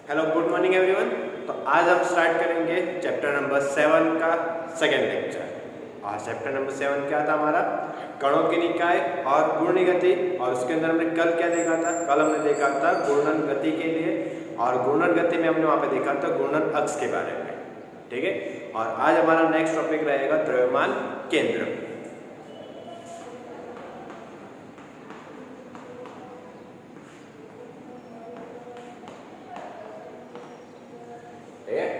Hello good morning everyone. तो आज हम स्टार्ट करेंगे चैप्टर नंबर 7 का सेकेंड लेक्चर। और चैप्टर नंबर 7 क्या था हमारा? कणों की निकाय और घूर्णी गति। और उसके अंदर हमने कल क्या देखा था? कल हमने देखा था घूर्णन गति के लिए, और घूर्णन गति में हमने वहाँ पे देखा था घूर्णन अक्ष के बारे में। ठीक है। और आज हमारा नेक्स्ट टॉपिक रहेगा द्रव्यमान केंद्र।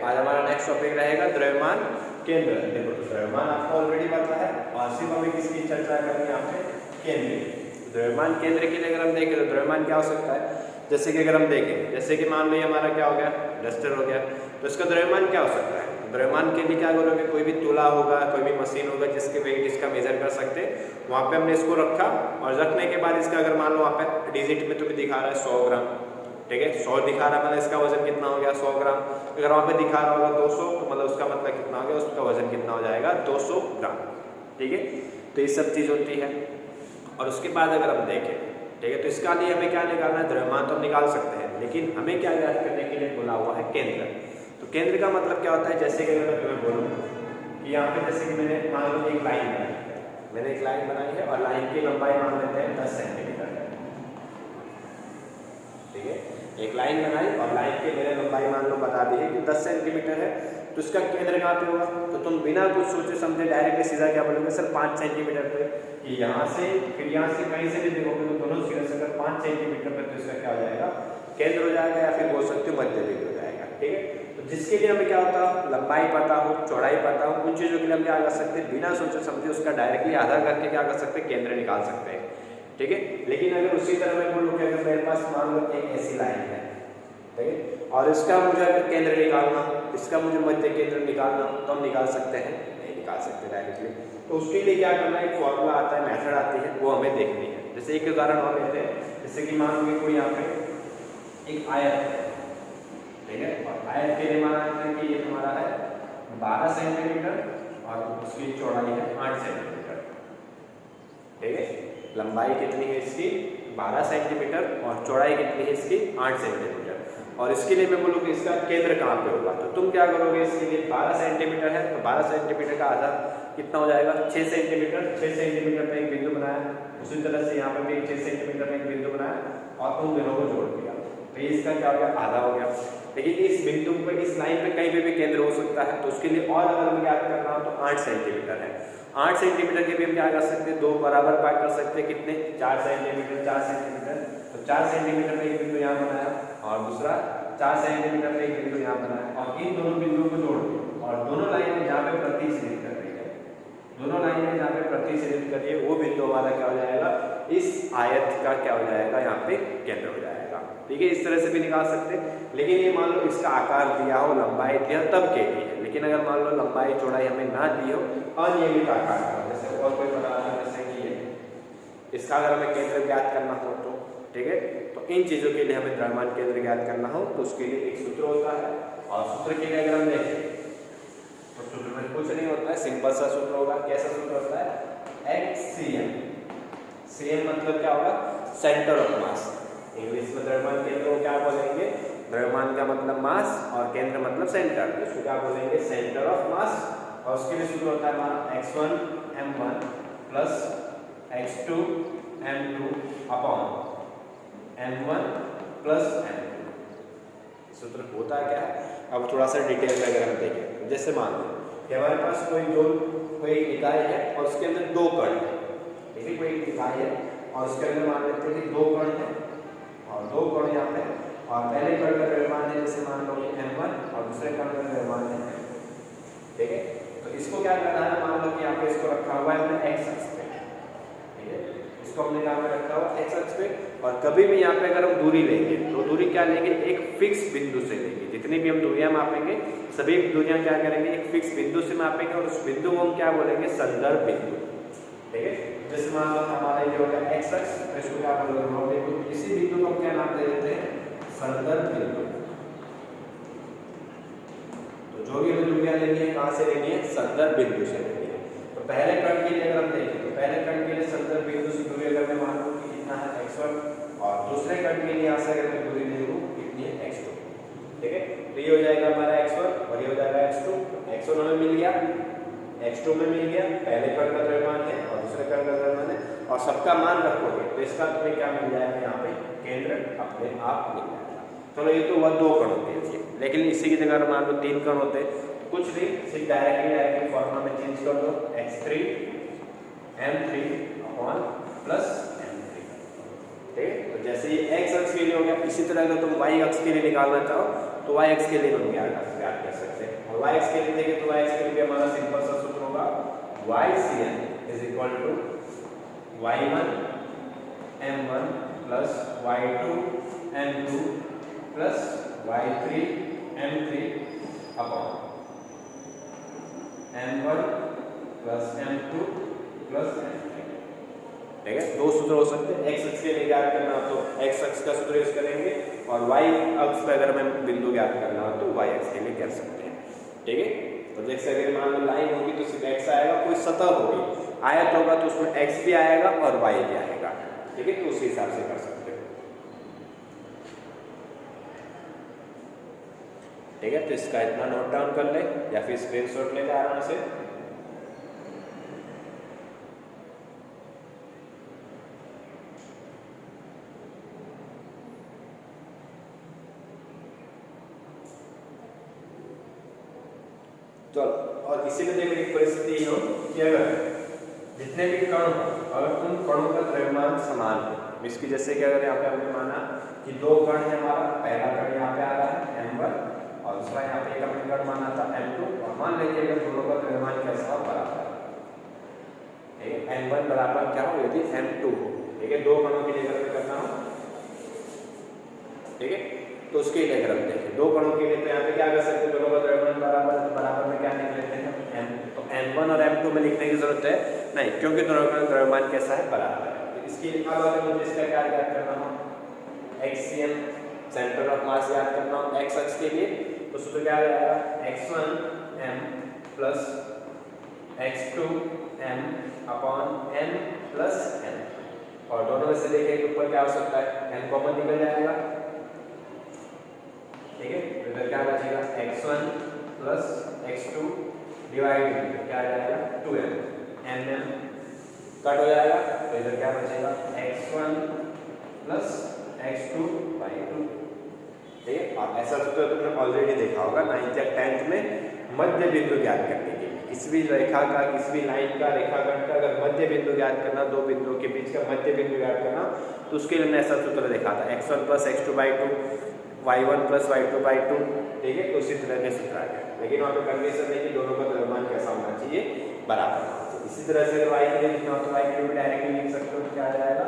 आज हमारा नेक्स्ट टॉपिक रहेगा द्रव्यमान केंद्र। देखो द्रव्यमान आपको ऑलरेडी पता है, और सिर्फ हमें किसकी चर्चा करनी है यहाँ पे? केंद्र। द्रव्यमान केंद्र के लिए अगर हम देखें तो द्रव्यमान क्या हो सकता है? जैसे कि अगर हम देखें, जैसे कि मान लो हमारा क्या हो गया, डस्टर हो गया, तो इसका द्रव्यमान क्या हो सकता है? द्रव्यमान के लिए क्या करोगे? कोई भी तुला होगा, कोई भी मशीन होगा जिसके वेट इसका मेजर कर सकते, वहाँ पे हमने इसको रखा, और रखने के बाद इसका अगर मान लो वहाँ पे डिजिट में तुम्हें दिखा रहा है 100 ग्राम, ठीक है, 100 दिखा रहा है मतलब इसका वजन कितना हो गया? 100 ग्राम। अगर वहाँ पे दिखा रहा होगा 200, तो मतलब उसका मतलब कितना हो गया? उसका वजन कितना हो जाएगा? 200 ग्राम। ठीक है, तो ये सब चीज़ होती है। और उसके बाद अगर हम देखें, ठीक है, तो इसका लिए हमें क्या निकालना है? द्रव्यमान तो हम निकाल सकते हैं, लेकिन हमें क्या याद करने के लिए बोला हुआ है? केंद्र। तो केंद्र का मतलब क्या होता है? जैसे कि अगर मैं बोलूँ कि यहाँ पे जैसे कि मैंने मान लो एक लाइन बनाई है, मैंने एक लाइन बनाई है, और लाइन की लंबाई मान लेते हैं 10 सेंटीमीटर है। ठीक है, एक लाइन बनाई और लाइन की मैंने लंबाई मान लो बता दी है कि 10 सेंटीमीटर है, तो इसका केंद्र कहाँ पे होगा? तो तुम बिना कुछ सोचे समझे डायरेक्टली सीधा क्या बोलोगे? सर 5 सेंटीमीटर पे। कि यहाँ से फिर यहाँ से कहीं से भी देखोगे तो दोनों सिरे से अगर 5 सेंटीमीटर पे, तो इसका क्या हो जाएगा? केंद्र हो जाएगा, या फिर बोल सकते हो मध्य बिंदु हो जाएगा। ठीक है, तो जिसके लिए हमें क्या होता है? लंबाई पता हो, चौड़ाई पता हो, उन चीज़ों के लिए हम क्या कर सकते हैं? बिना सोचे समझे उसका डायरेक्टली आधा करके क्या कर सकते हैं? केंद्र निकाल सकते हैं। ठीक है, लेकिन अगर उसी तरह मैं बोलूँ कि अगर मेरे पास मान लो एक ऐसी लाइन है, ठीक है, और इसका मुझे अगर केंद्र निकालना, इसका मुझे मध्य केंद्र निकालना, तो हम निकाल सकते हैं? नहीं निकाल सकते डायरेक्टली। तो उसके लिए क्या करना है? एक फॉर्मूला आता है, मेथड आती है, वो हमें देखनी है। जैसे एक उदाहरण और लेते हैं, जैसे कि मान लो कोई यहाँ पे एक आयत है, ठीक है, और आयत के लिए माना है कि ये हमारा है 12 सेंटीमीटर और उसकी चौड़ाई है 8 सेंटीमीटर। ठीक है, लंबाई कितनी है इसकी? 12 सेंटीमीटर, और चौड़ाई कितनी है इसकी? 8 सेंटीमीटर। और इसके लिए मैं बोलूँ कि इसका केंद्र कहाँ पे होगा, तो तुम क्या करोगे? इसके लिए 12 सेंटीमीटर है, तो 12 सेंटीमीटर का आधा कितना हो जाएगा? 6 सेंटीमीटर। 6 सेंटीमीटर पे एक बिंदु बनाया, उसी तरह से यहाँ पे भी 6 सेंटीमीटर में एक बिंदु बनाया, और उन दोनों को जोड़ दिया, तो ये इसका क्या हो गया? आधा हो गया। लेकिन इस बिंदु पर, इस लाइन पे कहीं पे भी केंद्र हो सकता है, तो उसके लिए और अगर हमें याद करना हो तो 8 सेंटीमीटर है। 8 सेंटीमीटर के भी हम क्या कर सकते हैं? दो बराबर भाग कर सकते हैं। कितने? 4 सेंटीमीटर, 4 सेंटीमीटर। तो 4 सेंटीमीटर पे एक बिंदु यहाँ बनाया, और दूसरा 4 सेंटीमीटर पे एक बिंदु यहाँ बनाया, और इन दोनों बिंदुओं को जोड़ दिया, और दोनों लाइनें जहाँ पे प्रतिच्छेदित कर रही है, दोनों लाइनें जहाँ पे प्रतिच्छेदित कर रही है, वो बिंदु हमारा क्या हो जाएगा? इस आयत का क्या हो जाएगा? यहाँ पे केंद्र हो जाएगा। ठीक है, इस तरह से भी निकाल सकते हैं, लेकिन ये मान लो इसका आकार दिया हो, लंबाई दिया हो, तब के लिए। लेकिन अगर मान लो लंबाई चौड़ाई हमें ना दी हो, अनियमित आकार का, जैसे और कोई बना जैसे कि ये, इसका अगर हमें केंद्र ज्ञात करना हो तो, ठीक है, तो इन चीज़ों के लिए हमें द्रव्यमान केंद्र ज्ञात करना हो तो उसके लिए एक सूत्र होता है। और सूत्र के लिए अगर हम देखें तो सूत्र में कुछ नहीं होता है, सिंपल सा सूत्र होगा। कैसा सूत्र होता है? HCM। CM मतलब क्या होगा? Centre of mass. इंग्लिश में द्रव्यमान केंद्र को क्या बोलेंगे? द्रव्यमान का मतलब मास, और केंद्र मतलब सेंटर, इसको क्या बोलेंगे? Centre of mass. और उसके लिए सूत्र होता है हमारा x1 m1 plus x2 m2 upon m1 plus m2। सूत्र होता है क्या है? अब थोड़ा सा डिटेल में अगर हम देखें, जैसे मान लो कि हमारे पास कोई इकाई है और उसके अंदर दो कण है। ठीक है, कोई इकाई है और उसके अंदर मान लेते हैं कि दो कण है, और दो कण यहाँ पे, और पहले कण का द्रव्यमान है जैसे मान लो m1, और दूसरे कण का द्रव्यमान है। ठीक है, तो इसको क्या करना है? मान लो कि यहाँ पे इसको रखा हुआ है हमने x अक्ष पे, ठीक है, इसको हमने यहाँ पे रखा हुआ x अक्ष पे, और कभी भी यहाँ पे अगर हम दूरी लेंगे तो दूरी क्या लेंगे? एक फिक्स बिंदु से लेंगे। जितनी भी हम दूरियां मापेंगे, सभी दूरियां क्या करेंगे? एक फिक्स बिंदु से मापेंगे, और उस बिंदु को हम क्या बोलेंगे? संदर्भ बिंदु। ठीक है, जैसे मान लो हमारा ये हो गया x अक्ष, तो इसको क्या बोलेंगे? इसी बिंदु को हम क्या नाम दे देते हैं? संदर्भ बिंदु। तो जो भी हमें दूरियां लेनी है, कहाँ से लेनी है? संदर्भ बिंदु से लेनी है। तो पहले कण के लिए अगर हम देखें, तो पहले कण के लिए संदर्भ बिंदु से दूरी अगर मैं मान लूँ कि कितना है? x1, और दूसरे कण के लिए यहाँ से अगर मैं दूरी ले लूँ कितनी है? x2। सबका मान रखोगे तो इसका तुम्हें क्या मिल जाएगा, यहाँ पे केंद्र अपने आप मिल जाएगा। चलो ये तो हुआ 2 कणों के लिए, लेकिन इसी की जगह मान लो 3 कण होते कुछ नहीं, सिर्फ डायरेक्टली फॉर्मूला में चेंज कर दो, x3 m3 upon plus m3। ठीक है, तो जैसे ये x अक्ष के लिए हो गया, इसी तरह अगर तुम y अक्ष के लिए निकालना चाहो तो y अक्ष के लिए हम क्या कर सकते हैं, और y अक्ष के लिए देखें तो y अक्ष के लिए हमारा सिंपल सा सूत्र होगा YCN is equal to y1 m1 plus y2 m2 plus y3 m3 upon m1 plus m2 plus m3। ठीक है, 2 सूत्र हो सकते हैं। x अक्ष के लिए ज्ञात करना हो तो x अक्ष का सूत्र यूज करेंगे, और y अक्ष पे अगर हमें बिंदु ज्ञात करना हो तो y अक्ष के लिए कर सकते हैं। ठीक है, तो जैसे अगर मान लो लाइन होगी तो सिर्फ x आएगा, कोई सतह होगी, आयत होगा तो उसमें x भी आएगा और y भी आएगा। ठीक है, तो उसी हिसाब से कर सकते हो। ठीक है, तो इसका इतना नोट डाउन कर ले या फिर स्क्रीनशॉट ले ले आराम से। चलो, और इसी में देखो एक परिस्थिति हो कि अगर जितने भी कण हो, अगर उन कणों का द्रव्यमान समान हो, इसकी जैसे कि अगर यहाँ पे हमने माना कि 2 कण है, हमारा पहला कण यहाँ पे आ रहा है m1 और दूसरा यहाँ पे एक हमने कण माना था m2, और मान लीजिए अगर दोनों का द्रव्यमान कैसा हो, बराबर है, m1 बराबर क्या हो, यदि m2 हो। ठीक है, 2 कणों के लिए अगर मैं करता हूँ, ठीक है, तो उसके लिए अगर हम देखें 2 कणों के लिए तो यहाँ पे क्या कर सकते हैं, दोनों का द्रव्यमान बराबर, बराबर में क्या लिख लेते हैं m, तो m1 और m2 में लिखने की जरूरत है नहीं, क्योंकि दोनों का द्रव्यमान कैसा है, बराबर है। तो इसके अब अगर मुझे इसका क्या याद करना हो, xCM सेंटर ऑफ मास याद करना हो x अक्ष के लिए, तो सूत्र क्या आएगा, x1 m plus x2 m upon n plus n, और दोनों में से देखें ऊपर क्या हो सकता है, n कॉमन निकल जाएगा। ठीक है, तो इधर क्या बचेगा, x1 प्लस x2 डिवाइड क्या आ जाएगा 2m, nm कट हो जाएगा, तो इधर क्या बचेगा, x1 प्लस x2 बाई 2। ठीक है, और ऐसा सूत्र तुमने ऑलरेडी देखा होगा 9th या 10th में मध्य बिंदु ज्ञात करने के लिए, किसी भी रेखा का, किसी भी लाइन का, रेखाखंड का अगर मध्य बिंदु ज्ञात करना, 2 बिंदुओं के बीच का मध्य बिंदु ज्ञात करना, तो उसके लिए हमने ऐसा सूत्र देखा था x1 plus x2 by 2, y1 plus y2 by 2। ठीक है, तो उसी तरह के सूत्र आ गया, लेकिन वहाँ पे कंडीशन है कि दोनों का द्रव्यमान कैसा होना चाहिए, बराबर होना चाहिए। इसी तरह से अगर y के लिए लिखना हो तो y के लिए भी डायरेक्टली लिख सकते हो, क्या आ जाएगा,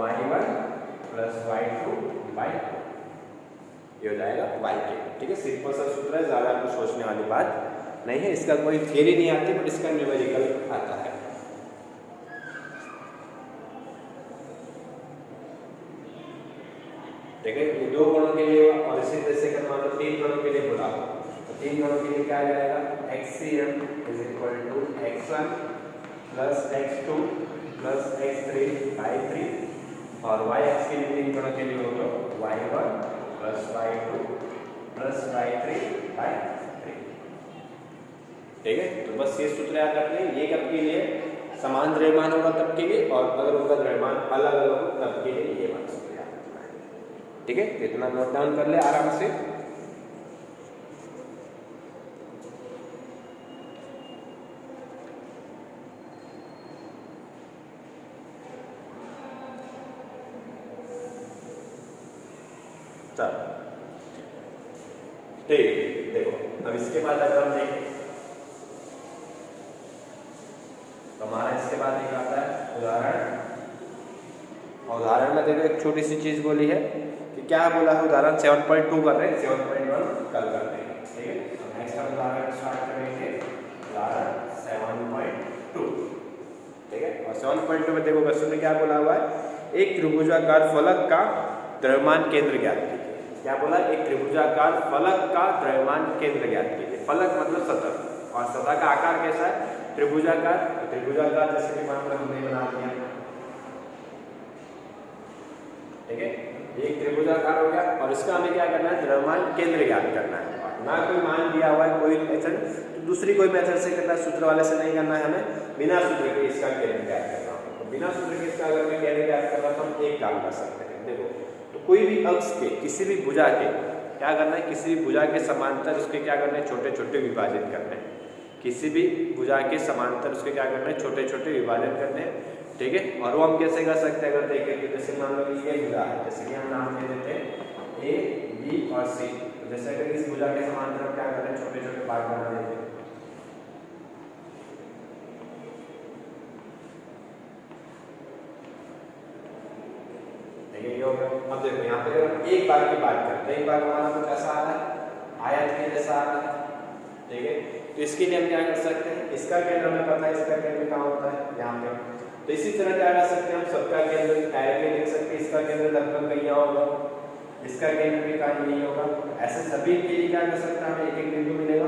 y1 प्लस y2 बाई 2, ये हो जाएगा y के। ठीक है, सिंपल सा सूत्र है, ज़्यादा कुछ सोचने वाली बात नहीं है, इसका कोई थ्योरी नहीं आती, बट इसका न्यूमेरिकल आता है। ठीक है, ये 2 कणों के लिए, और इसी तरह से करना तो 3 कणों के लिए बोला, तो 3 कणों के लिए क्या आ जाएगा, xCM is equal to x1 plus x2 plus x3 by 3, और y अक्ष के लिए 3 कणों के लिए हो तो y1 plus y2 plus y3 by 3। ठीक है, तो बस ये सूत्र याद रखने, ये कब के लिए, समान द्रव्यमान होगा तब के लिए, और अगर उनका द्रव्यमान अलग अलग हो तब के लिए ये बात सूत्र याद रखना है। ठीक है, इतना नोट डाउन कर ले आराम से। चलो ठीक, देखो अब इसके बाद अगर हम देखें तो हमारा इसके बाद एक आता है उदाहरण, और उदाहरण में देखो एक छोटी सी चीज बोली है कि क्या बोला है, उदाहरण 7.2 कर रहे हैं, 7.1 कल करते हैं। ठीक है, तो नेक्स्ट हम उदाहरण स्टार्ट करेंगे, उदाहरण 7.2। ठीक है, और 7.2 में देखो क्वेश्चन में क्या बोला हुआ है, एक त्रिभुजाकार फलक का द्रव्यमान केंद्र ज्ञात कीजिए। क्या बोला, एक त्रिभुजाकार फलक का द्रव्यमान केंद्र ज्ञात कीजिए। फलक मतलब सतह, और सतह का आकार कैसा है, त्रिभुजाकार। तो त्रिभुजाकार जैसे कि मान लो हमने बना दिया, ठीक है, एक त्रिभुजाकार हो गया, और इसका हमें क्या करना है, द्रव्यमान केंद्र ज्ञात करना है। ना कोई मान दिया हुआ है, कोई मेथड, तो दूसरी कोई मेथड से करना है, सूत्र वाले से नहीं करना है, हमें बिना सूत्र के इसका केंद्र ज्ञात करना है। तो बिना सूत्र के इसका अगर मैं केंद्र ज्ञात कर रहा तो हम एक काम कर सकते हैं। देखो, तो कोई भी अक्ष के किसी भी भुजा के क्या करना है, किसी भी भुजा के समांतर उसके क्या करना है, छोटे छोटे विभाजन करने हैं। किसी भी भुजा के समांतर उसके क्या करना है, छोटे छोटे विभाजन करने हैं। ठीक है, और वो हम कैसे कर सकते हैं, अगर देखें कि जैसे मान लो कि ये भुजा है, जैसे कि हम नाम दे देते हैं ए बी और सी। तो जैसे अगर इस भुजा के समांतर हम क्या कर रहे हैं, छोटे छोटे भाग बना देते हैं। ठीक है, अब देखो यहाँ पे अगर हम एक भाग की बात करते हैं, एक भाग हमारा कुछ ऐसा आ रहा है, आयत के जैसा आ रहा है। ठीक है, तो इसके लिए हम क्या कर सकते हैं, इसका केंद्र हमें पता है, इसका केंद्र कहाँ होता है, यहाँ पे। तो इसी तरह क्या कर सकते हैं, हम सबका केंद्र डायरेक्टली लिख सकते हैं, इसका केंद्र लगभग कहीं यहाँ होगा, इसका केंद्र भी कहीं यही होगा। ऐसे सभी के लिए क्या कर सकते हैं, हमें एक एक बिंदु मिलेगा।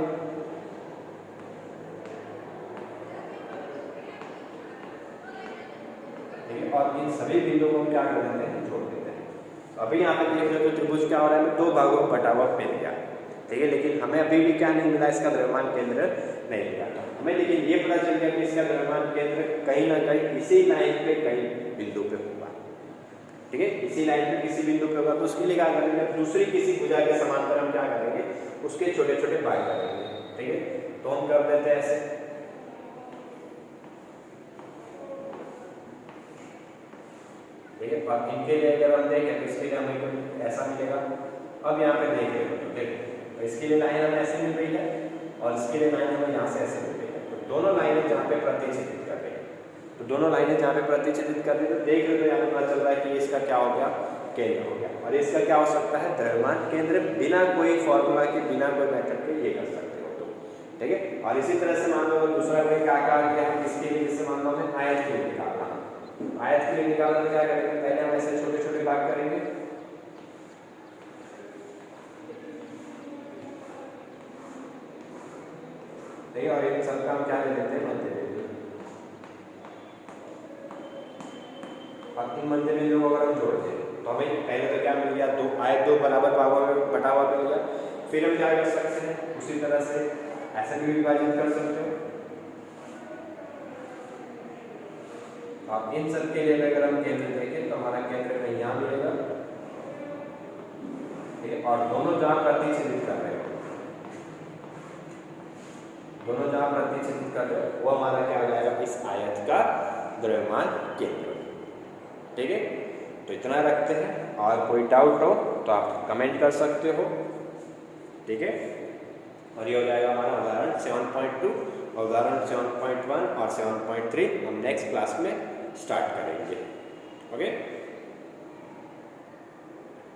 ठीक है, और इन सभी बिंदुओं को हम क्या कर देते हैं, जोड़ देते हैं। तो अभी यहाँ पे देख रहे हो तो त्रिभुज क्या हो रहा है, दो भागों में बटा हुआ मिल गया। ठीक है, लेकिन हमें अभी भी क्या नहीं मिला, इसका द्रव्यमान केंद्र नहीं मिला हमें, लेकिन ये पता चल गया कि इसका द्रव्यमान केंद्र कहीं ना कहीं इसी लाइन पे कहीं बिंदु पे होगा। ठीक है, इसी लाइन पे किसी बिंदु पे होगा। तो उसके लिए क्या करेंगे, दूसरी किसी भुजा के समांतर हम क्या करेंगे, उसके छोटे छोटे भाग करेंगे। ठीक है, तो हम कर देते हैं ऐसे। ठीक है, और इनके लिए अगर हम देखें तो इसके लिए हमें ऐसा मिलेगा। अब यहाँ पे देखें तो देखो, तो इसके लिए लाइन हमें ऐसे मिल रही है और इसके लिए लाइन हमें यहाँ से ऐसे मिल रही है। तो दोनों लाइनें जहाँ पे प्रतिच्छेदित कर रही है, तो दोनों लाइनें जहाँ पे प्रतिच्छेदित कर रही है, तो देख रहे हो यहाँ पे पता चल रहा है कि इसका क्या हो गया, केंद्र हो गया। और इसका क्या हो सकता है, द्रव्यमान केंद्र, बिना कोई फॉर्मूला के, बिना कोई मेथड के ये कर सकते हो। तो ठीक है, और इसी तरह से मान लो दूसरा कोई क्या कहा गया, हम इसके लिए जैसे मान लो हमें आयत के लिए निकालना। आयत के लिए निकालना तो क्या करेंगे, पहले हम ऐसे छोटे छोटे भाग करेंगे। और इन सबका हम क्या ले लेते हैं, मध्य बिंदु। और इन मध्य बिंदु को अगर हम जोड़ दें तो हमें पहले तो क्या मिल गया, दो आयत दो बराबर भागों में बटा हुआ मिल गया। फिर हम क्या कर सकते हैं, उसी तरह से ऐसे भी विभाजित कर सकते हो। अब इन सब के लिए अगर हम केंद्र देखें तो हमारा केंद्र कहीं यहाँ मिलेगा। ठीक है, और दोनों जहाँ प्रतिच्छेदित कर रहे हो, दोनों जहाँ प्रतिच्छेदित कर रहे हो वो हमारा क्या हो जाएगा, इस आयत का द्रव्यमान केंद्र। ठीक है, तो इतना रखते हैं, और कोई डाउट हो तो आप कमेंट कर सकते हो। ठीक है, और ये हो जाएगा हमारा उदाहरण 7.2, उदाहरण 7.1 और 7.3 हम नेक्स्ट क्लास में स्टार्ट करेंगे। ओके।